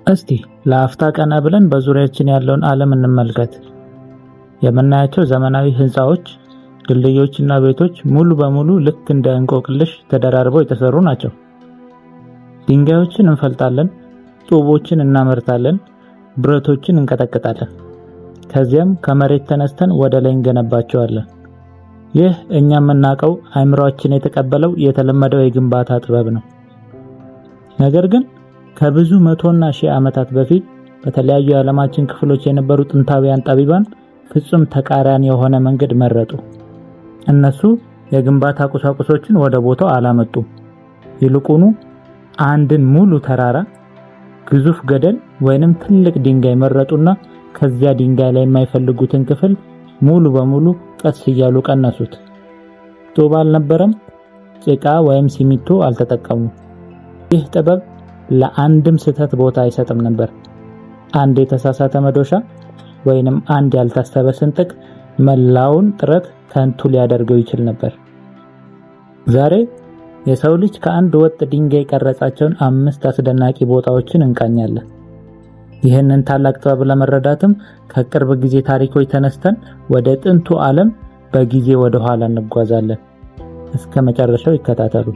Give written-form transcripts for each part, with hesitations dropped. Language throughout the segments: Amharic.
እስቲ ለአፍታ ቀና ብለን በዙሪያችን ያለውን ዓለም እንመልከት። የምናያቸው ዘመናዊ ህንፃዎች፣ ድልድዮችና ቤቶች ሙሉ በሙሉ ልክ እንደ እንቆቅልሽ ተደራርበው የተሰሩ ናቸው። ድንጋዮችን እንፈልጣለን፣ ጡቦችን እናመርታለን፣ ብረቶችን እንቀጠቅጣለን። ከዚያም ከመሬት ተነስተን ወደ ላይ እንገነባቸዋለን። ይህ እኛ የምናውቀው አእምሮአችን የተቀበለው የተለመደው የግንባታ ጥበብ ነው። ነገር ግን ከብዙ መቶና ሺህ ዓመታት በፊት በተለያዩ የዓለማችን ክፍሎች የነበሩ ጥንታውያን ጠቢባን ፍጹም ተቃራኒ የሆነ መንገድ መረጡ። እነሱ የግንባታ ቁሳቁሶችን ወደ ቦታው አላመጡም። ይልቁኑ አንድን ሙሉ ተራራ፣ ግዙፍ ገደል ወይንም ትልቅ ድንጋይ መረጡና ከዚያ ድንጋይ ላይ የማይፈልጉትን ክፍል ሙሉ በሙሉ ቀስ እያሉ ቀነሱት። ጡብ አልነበረም፣ ጭቃ ወይም ሲሚንቶ አልተጠቀሙም። ይህ ጥበብ ለአንድም ስህተት ቦታ አይሰጥም ነበር። አንድ የተሳሳተ መዶሻ ወይንም አንድ ያልታሰበ ስንጥቅ መላውን ጥረት ከንቱ ሊያደርገው ይችል ነበር። ዛሬ የሰው ልጅ ከአንድ ወጥ ድንጋይ ቀረጻቸውን 5 አስደናቂ ቦታዎችን እንቃኛለን። ይህንን ታላቅ ጥበብ ለመረዳትም ከቅርብ ጊዜ ታሪኮች ተነስተን ወደ ጥንቱ ዓለም በጊዜ ወደ ኋላ እንጓዛለን። እስከ መጨረሻው ይከታተሉ።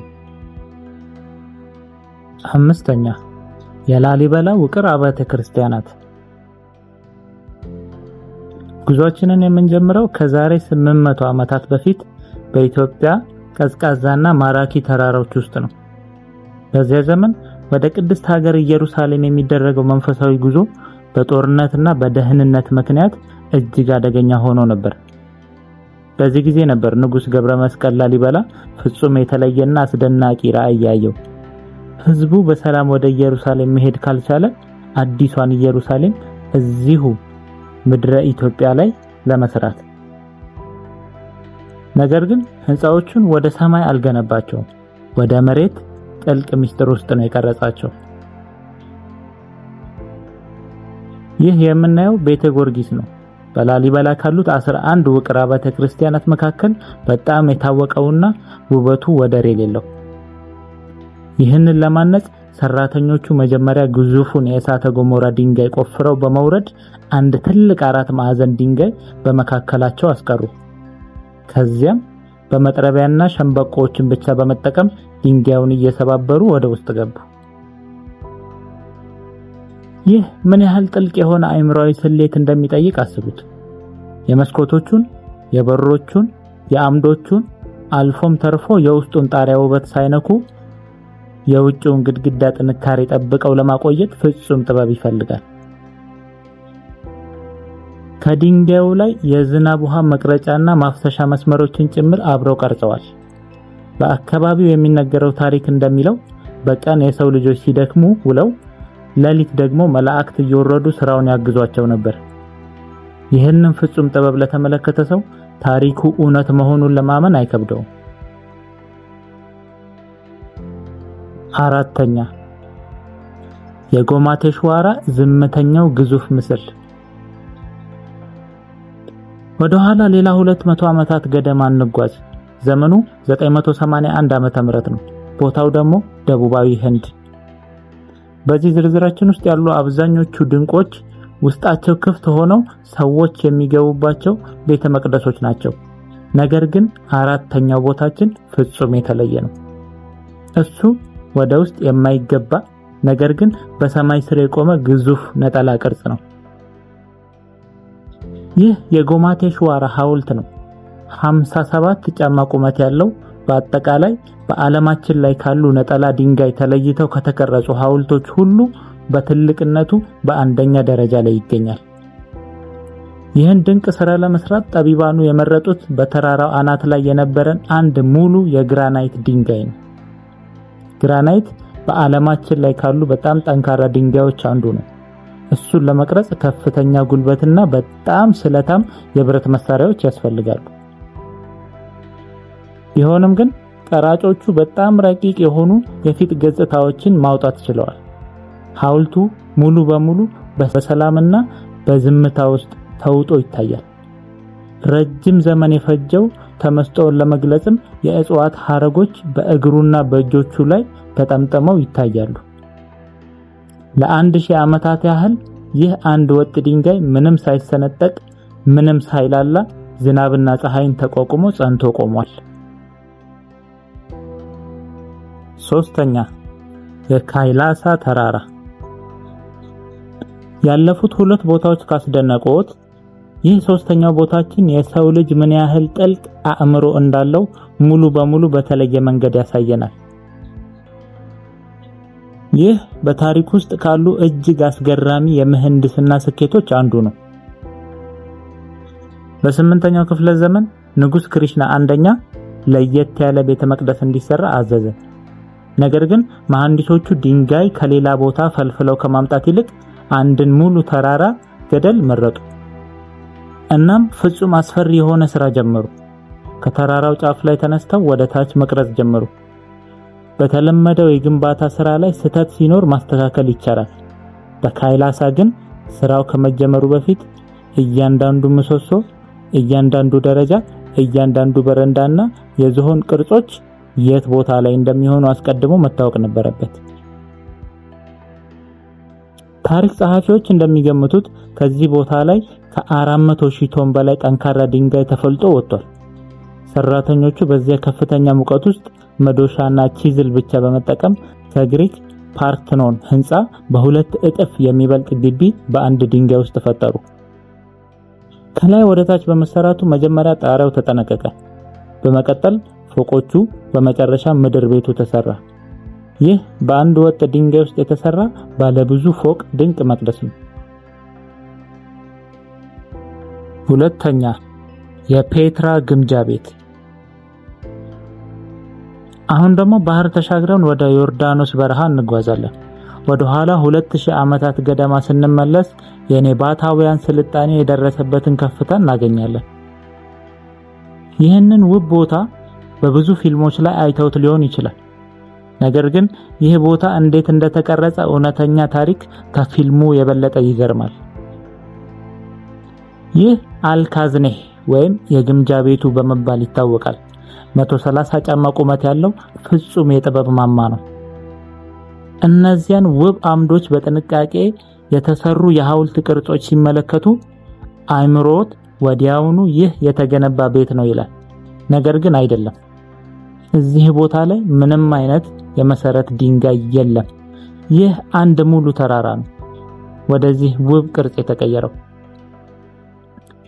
5ኛ የላሊበላ ውቅር አብያተ ክርስቲያናት። ጉዟችንን የምንጀምረው ከዛሬ 800 ዓመታት በፊት በኢትዮጵያ ቀዝቃዛና ማራኪ ተራራዎች ውስጥ ነው። በዚያ ዘመን ወደ ቅድስት ሀገር ኢየሩሳሌም የሚደረገው መንፈሳዊ ጉዞ በጦርነትና በደህንነት ምክንያት እጅግ አደገኛ ሆኖ ነበር። በዚህ ጊዜ ነበር ንጉስ ገብረ መስቀል ላሊበላ ፍጹም የተለየና አስደናቂ ራዕይ ያየው። ህዝቡ በሰላም ወደ ኢየሩሳሌም መሄድ ካልቻለ አዲሷን ኢየሩሳሌም እዚሁ ምድረ ኢትዮጵያ ላይ ለመስራት። ነገር ግን ህንፃዎቹን ወደ ሰማይ አልገነባቸውም፣ ወደ መሬት ጥልቅ ምስጢር ውስጥ ነው የቀረጻቸው። ይህ የምናየው ቤተ ጊዮርጊስ ነው። በላሊበላ ካሉት 11 ውቅር አብያተ ክርስቲያናት መካከል በጣም የታወቀውና ውበቱ ወደር የሌለው። ይህንን ለማነጽ ሰራተኞቹ መጀመሪያ ግዙፉን የእሳተ ገሞራ ድንጋይ ቆፍረው በመውረድ አንድ ትልቅ 4 ማዕዘን ድንጋይ በመካከላቸው አስቀሩ። ከዚያም በመጥረቢያና ሸምበቆዎችን ብቻ በመጠቀም ድንጋዩን እየሰባበሩ ወደ ውስጥ ገቡ። ይህ ምን ያህል ጥልቅ የሆነ አእምሮአዊ ስሌት እንደሚጠይቅ አስቡት። የመስኮቶቹን፣ የበሮቹን፣ የአምዶቹን አልፎም ተርፎ የውስጡን ጣሪያ ውበት ሳይነኩ የውጭውን ግድግዳ ጥንካሬ ጠብቀው ለማቆየት ፍጹም ጥበብ ይፈልጋል። ከድንጋዩ ላይ የዝናብ ውሃ መቅረጫና ማፍሰሻ መስመሮችን ጭምር አብረው ቀርጸዋል። በአካባቢው የሚነገረው ታሪክ እንደሚለው በቀን የሰው ልጆች ሲደክሙ ውለው ሌሊት ደግሞ መላእክት እየወረዱ ስራውን ያግዟቸው ነበር። ይህንን ፍጹም ጥበብ ለተመለከተ ሰው ታሪኩ እውነት መሆኑን ለማመን አይከብደውም። 4ኛ የጎማቴሽዋራ ዝምተኛው ግዙፍ ምስል። ወደ ኋላ ሌላ 200 ዓመታት ገደማ እንጓዝ። ዘመኑ 981 ዓመተ ምህረት ነው። ቦታው ደግሞ ደቡባዊ ህንድ። በዚህ ዝርዝራችን ውስጥ ያሉ አብዛኞቹ ድንቆች ውስጣቸው ክፍት ሆነው ሰዎች የሚገቡባቸው ቤተ መቅደሶች ናቸው። ነገር ግን 4ኛው ቦታችን ፍጹም የተለየ ነው። እሱ ወደ ውስጥ የማይገባ ነገር ግን በሰማይ ስር የቆመ ግዙፍ ነጠላ ቅርጽ ነው። ይህ የጎማቴሽዋራ ሐውልት ነው። 57 ጫማ ቁመት ያለው በአጠቃላይ በዓለማችን ላይ ካሉ ነጠላ ድንጋይ ተለይተው ከተቀረጹ ሐውልቶች ሁሉ በትልቅነቱ በአንደኛ ደረጃ ላይ ይገኛል። ይህን ድንቅ ስራ ለመስራት ጠቢባኑ የመረጡት በተራራው አናት ላይ የነበረን አንድ ሙሉ የግራናይት ድንጋይ ነው። ግራናይት በዓለማችን ላይ ካሉ በጣም ጠንካራ ድንጋዮች አንዱ ነው። እሱን ለመቅረጽ ከፍተኛ ጉልበትና በጣም ስለታም የብረት መሳሪያዎች ያስፈልጋሉ። ቢሆንም ግን ቀራጮቹ በጣም ረቂቅ የሆኑ የፊት ገጽታዎችን ማውጣት ችለዋል። ሐውልቱ ሙሉ በሙሉ በሰላምና በዝምታ ውስጥ ተውጦ ይታያል። ረጅም ዘመን የፈጀው ተመስጦን ለመግለጽም የእጽዋት ሐረጎች በእግሩና በእጆቹ ላይ ተጠምጥመው ይታያሉ። ለ1000 ዓመታት ያህል ይህ አንድ ወጥ ድንጋይ ምንም ሳይሰነጠቅ ምንም ሳይላላ ዝናብና ፀሐይን ተቋቁሞ ጸንቶ ቆሟል። ሶስተኛ የካይላሳ ተራራ። ያለፉት ሁለት ቦታዎች ካስደነቁት ይህ ሶስተኛው ቦታችን የሰው ልጅ ምን ያህል ጥልቅ አእምሮ እንዳለው ሙሉ በሙሉ በተለየ መንገድ ያሳየናል። ይህ በታሪክ ውስጥ ካሉ እጅግ አስገራሚ የምህንድስና ስኬቶች አንዱ ነው። በ8ኛው ክፍለ ዘመን ንጉስ ክሪሽና አንደኛ ለየት ያለ ቤተ መቅደስ እንዲሰራ አዘዘ። ነገር ግን መሐንዲሶቹ ድንጋይ ከሌላ ቦታ ፈልፍለው ከማምጣት ይልቅ አንድን ሙሉ ተራራ ገደል መረጡ። እናም ፍጹም አስፈሪ የሆነ ስራ ጀመሩ። ከተራራው ጫፍ ላይ ተነስተው ወደ ታች መቅረጽ ጀመሩ። በተለመደው የግንባታ ስራ ላይ ስህተት ሲኖር ማስተካከል ይቻላል። በካይላሳ ግን ስራው ከመጀመሩ በፊት እያንዳንዱ ምሰሶ፣ እያንዳንዱ ደረጃ፣ እያንዳንዱ በረንዳና የዝሆን ቅርጾች የት ቦታ ላይ እንደሚሆኑ አስቀድሞ መታወቅ ነበረበት። ታሪክ ጸሐፊዎች እንደሚገምቱት ከዚህ ቦታ ላይ ከ400,000 ቶን በላይ ጠንካራ ድንጋይ ተፈልጦ ወጥቷል። ሰራተኞቹ በዚያ ከፍተኛ ሙቀት ውስጥ መዶሻና ቺዝል ብቻ በመጠቀም ከግሪክ ፓርቴኖን ህንፃ በሁለት እጥፍ የሚበልጥ ግቢ በአንድ ድንጋይ ውስጥ ፈጠሩ። ከላይ ወደ ታች በመሰራቱ መጀመሪያ ጣሪያው ተጠናቀቀ። በመቀጠል ፎቆቹ፣ በመጨረሻ ምድር ቤቱ ተሰራ። ይህ በአንድ ወጥ ድንጋይ ውስጥ የተሰራ ባለ ብዙ ፎቅ ድንቅ መቅደስ ነው። ሁለተኛ የፔትራ ግምጃ ቤት። አሁን ደግሞ ባህር ተሻግረን ወደ ዮርዳኖስ በረሃ እንጓዛለን። ወደ ኋላ 2000 ዓመታት ገደማ ስንመለስ የኔባታውያን ስልጣኔ የደረሰበትን ከፍታ እናገኛለን። ይህንን ውብ ቦታ በብዙ ፊልሞች ላይ አይተውት ሊሆን ይችላል። ነገር ግን ይህ ቦታ እንዴት እንደተቀረጸ እውነተኛ ታሪክ ከፊልሙ የበለጠ ይገርማል። ይህ አልካዝኔህ ወይም የግምጃ ቤቱ በመባል ይታወቃል። 130 ጫማ ቁመት ያለው ፍጹም የጥበብ ማማ ነው። እነዚያን ውብ አምዶች በጥንቃቄ የተሰሩ የሐውልት ቅርጾች ሲመለከቱ አይምሮት ወዲያውኑ ይህ የተገነባ ቤት ነው ይላል። ነገር ግን አይደለም። እዚህ ቦታ ላይ ምንም አይነት የመሰረት ድንጋይ የለም። ይህ አንድ ሙሉ ተራራ ነው ወደዚህ ውብ ቅርጽ የተቀየረው።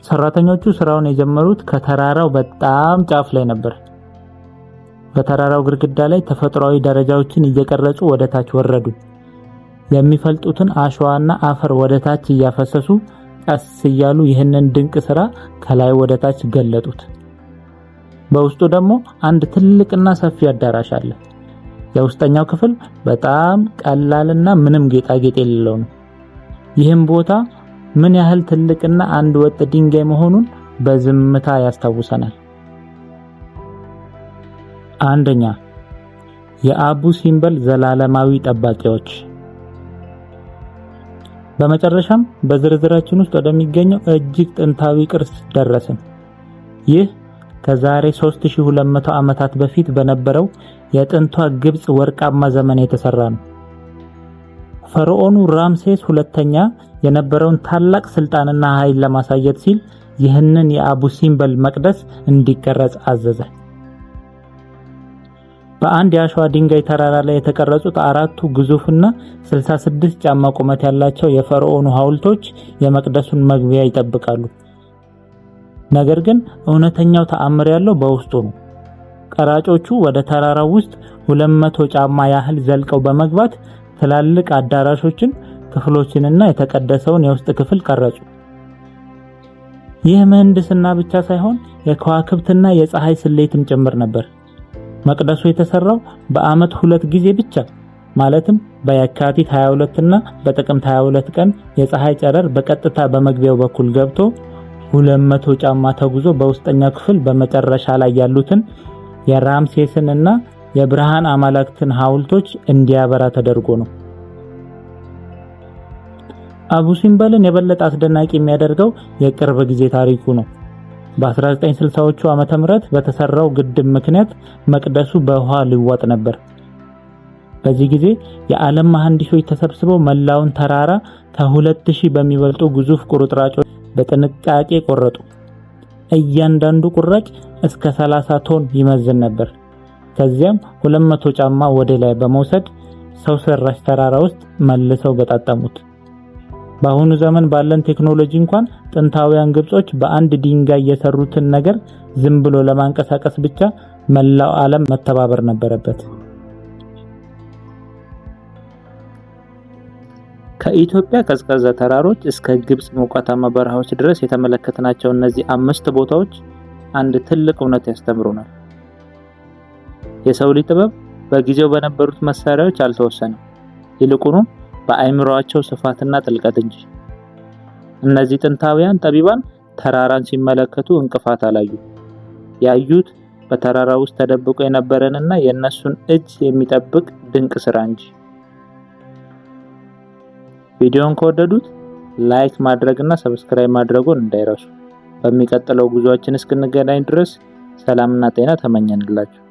ሰራተኞቹ ስራውን የጀመሩት ከተራራው በጣም ጫፍ ላይ ነበር። በተራራው ግድግዳ ላይ ተፈጥሯዊ ደረጃዎችን እየቀረጹ ወደ ታች ወረዱ። የሚፈልጡትን አሸዋና አፈር ወደ ታች እያፈሰሱ ቀስ እያሉ ይህንን ድንቅ ስራ ከላይ ወደ ታች ገለጡት። በውስጡ ደግሞ አንድ ትልቅና ሰፊ አዳራሽ አለ። የውስጠኛው ክፍል በጣም ቀላልና ምንም ጌጣጌጥ የሌለው ነው። ይህም ቦታ ምን ያህል ትልቅና አንድ ወጥ ድንጋይ መሆኑን በዝምታ ያስታውሰናል። አንደኛ የአቡ ሲምበል ዘላለማዊ ጠባቂዎች። በመጨረሻም በዝርዝራችን ውስጥ ወደሚገኘው እጅግ ጥንታዊ ቅርስ ደረስን። ይህ ከዛሬ 3200 ዓመታት በፊት በነበረው የጥንቷ ግብጽ ወርቃማ ዘመን የተሰራ ነው። ፈርዖኑ ራምሴስ ሁለተኛ የነበረውን ታላቅ ስልጣንና ኃይል ለማሳየት ሲል ይህንን የአቡ ሲምበል መቅደስ እንዲቀረጽ አዘዘ። በአንድ የአሸዋ ድንጋይ ተራራ ላይ የተቀረጹት አራቱ ግዙፍና 66 ጫማ ቁመት ያላቸው የፈርዖኑ ሐውልቶች የመቅደሱን መግቢያ ይጠብቃሉ። ነገር ግን እውነተኛው ተአምር ያለው በውስጡ ነው። ቀራጮቹ ወደ ተራራው ውስጥ 200 ጫማ ያህል ዘልቀው በመግባት ትላልቅ አዳራሾችን፣ ክፍሎችንና የተቀደሰውን የውስጥ ክፍል ቀረጹ። ይህ ምህንድስና ብቻ ሳይሆን የከዋክብትና የፀሐይ ስሌትም ጭምር ነበር። መቅደሱ የተሰራው በአመት 2 ጊዜ ብቻ ማለትም በየካቲት 22 እና በጥቅምት 22 ቀን የፀሐይ ጨረር በቀጥታ በመግቢያው በኩል ገብቶ 200 ጫማ ተጉዞ በውስጠኛው ክፍል በመጨረሻ ላይ ያሉትን የራምሴስንና የብርሃን አማልክትን ሐውልቶች እንዲያበራ ተደርጎ ነው። አቡ ሲምበልን የበለጠ አስደናቂ የሚያደርገው የቅርብ ጊዜ ታሪኩ ነው። በ1960ዎቹ ዓመተ ምህረት በተሰራው ግድብ ምክንያት መቅደሱ በውሃ ሊዋጥ ነበር። በዚህ ጊዜ የዓለም መሐንዲሶች ተሰብስበው መላውን ተራራ ከ2000 በሚበልጡ ግዙፍ ቁርጥራጮች በጥንቃቄ ቆረጡ። እያንዳንዱ ቁራጭ እስከ 30 ቶን ይመዝን ነበር። ከዚያም 200 ጫማ ወደ ላይ በመውሰድ ሰው ሰራሽ ተራራ ውስጥ መልሰው ገጣጠሙት። በአሁኑ ዘመን ባለን ቴክኖሎጂ እንኳን ጥንታውያን ግብጾች በአንድ ድንጋይ የሰሩትን ነገር ዝም ብሎ ለማንቀሳቀስ ብቻ መላው ዓለም መተባበር ነበረበት። ከኢትዮጵያ ቀዝቃዛ ተራሮች እስከ ግብጽ ሞቃታማ በረሃዎች ድረስ የተመለከትናቸው እነዚህ 5 ቦታዎች አንድ ትልቅ እውነት ያስተምሩናል። የሰው ልጅ ጥበብ በጊዜው በነበሩት መሳሪያዎች አልተወሰነም፣ ይልቁንም በአእምሮአቸው ስፋትና ጥልቀት እንጂ። እነዚህ ጥንታውያን ጠቢባን ተራራን ሲመለከቱ እንቅፋት አላዩ። ያዩት በተራራ ውስጥ ተደብቆ የነበረንና የነሱን እጅ የሚጠብቅ ድንቅ ስራ እንጂ። ቪዲዮውን ከወደዱት ላይክ ማድረግና ሰብስክራይብ ማድረጉን እንዳይረሱ። በሚቀጥለው ጉዟችን እስክንገናኝ ድረስ ሰላምና ጤና ተመኘንላችሁ።